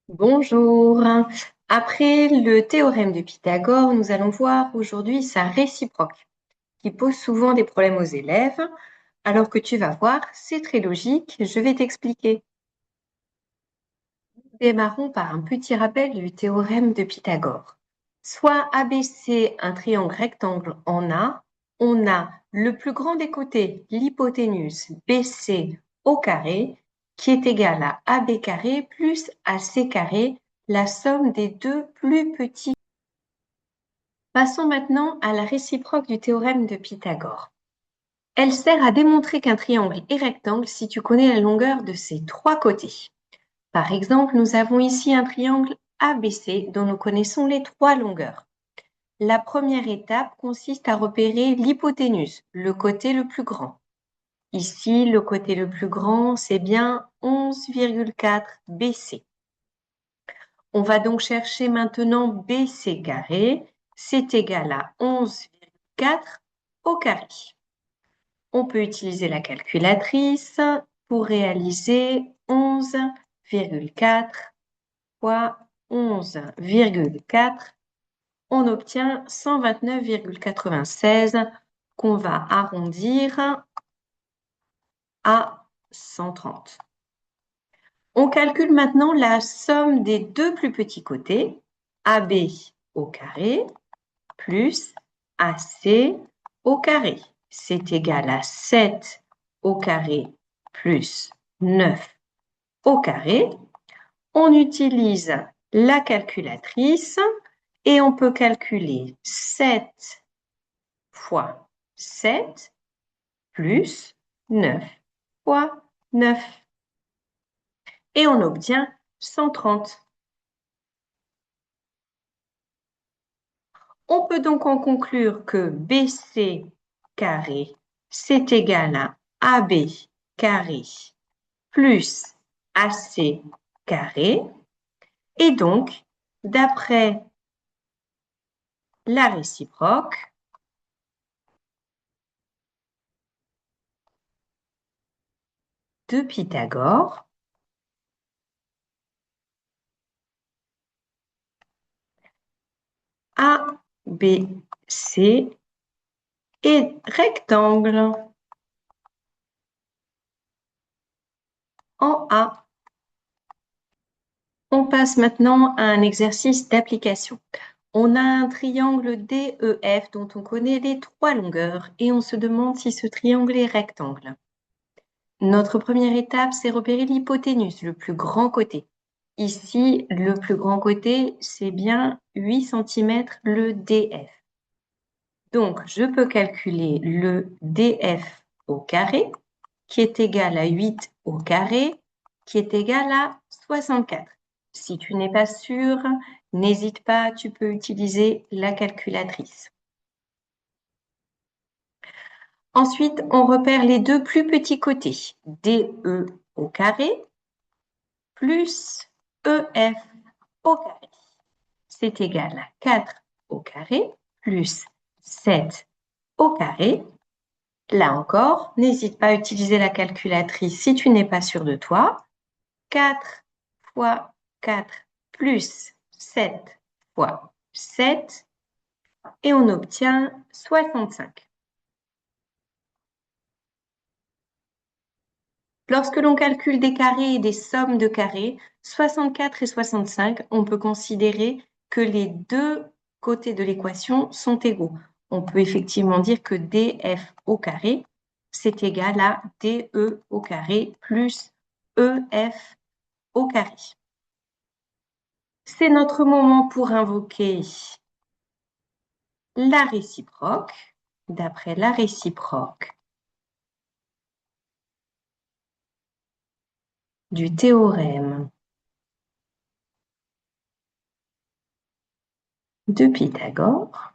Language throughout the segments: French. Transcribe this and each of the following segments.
Bonjour. Après le théorème de Pythagore, nous allons voir aujourd'hui sa réciproque, qui pose souvent des problèmes aux élèves. Alors que tu vas voir, c'est très logique, je vais t'expliquer. Démarrons par un petit rappel du théorème de Pythagore. Soit ABC un triangle rectangle en A, on a le plus grand des côtés, l'hypoténuse BC au carré, qui est égal à AB carré plus AC carré, la somme des deux plus petits. Passons maintenant à la réciproque du théorème de Pythagore. Elle sert à démontrer qu'un triangle est rectangle si tu connais la longueur de ses trois côtés. Par exemple, nous avons ici un triangle ABC dont nous connaissons les trois longueurs. La première étape consiste à repérer l'hypoténuse, le côté le plus grand. Ici, le côté le plus grand, c'est bien 11,4 BC. On va donc chercher maintenant BC carré, c'est égal à 11,4 au carré. On peut utiliser la calculatrice pour réaliser 11,4 fois 11,4. On obtient 129,96 qu'on va arrondir à 130. On calcule maintenant la somme des deux plus petits côtés, AB au carré plus AC au carré. C'est égal à 7 au carré plus 9 au carré. On utilise la calculatrice et on peut calculer 7 fois 7 plus 9 fois 9. Et on obtient 130. On peut donc en conclure que BC carré, c'est égal à AB carré plus AC carré. Et donc, d'après la réciproque, de Pythagore, ABC est rectangle en A. On passe maintenant à un exercice d'application. On a un triangle DEF dont on connaît les trois longueurs et on se demande si ce triangle est rectangle. Notre première étape, c'est repérer l'hypoténuse, le plus grand côté. Ici, le plus grand côté, c'est bien 8 cm le DF. Donc, je peux calculer le DF au carré, qui est égal à 8 au carré, qui est égal à 64. Si tu n'es pas sûr, n'hésite pas, tu peux utiliser la calculatrice. Ensuite, on repère les deux plus petits côtés, DE au carré plus EF au carré. C'est égal à 4 au carré plus 7 au carré. Là encore, n'hésite pas à utiliser la calculatrice si tu n'es pas sûr de toi. 4 fois 4 plus 7 fois 7 et on obtient 65. Lorsque l'on calcule des carrés et des sommes de carrés, 64 et 65, on peut considérer que les deux côtés de l'équation sont égaux. On peut effectivement dire que DF au carré, c'est égal à DE au carré plus EF au carré. C'est notre moment pour invoquer la réciproque. D'après la réciproque du théorème de Pythagore,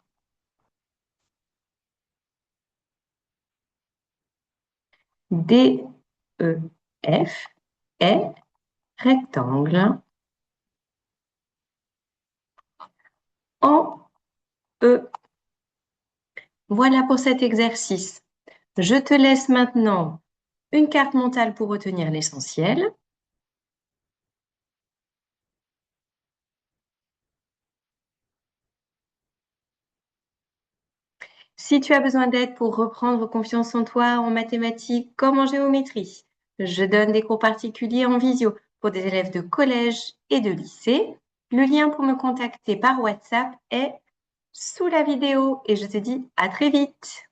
DEF est rectangle en E. Voilà pour cet exercice. Je te laisse maintenant une carte mentale pour retenir l'essentiel. Si tu as besoin d'aide pour reprendre confiance en toi en mathématiques comme en géométrie, je donne des cours particuliers en visio pour des élèves de collège et de lycée. Le lien pour me contacter par WhatsApp est sous la vidéo et je te dis à très vite.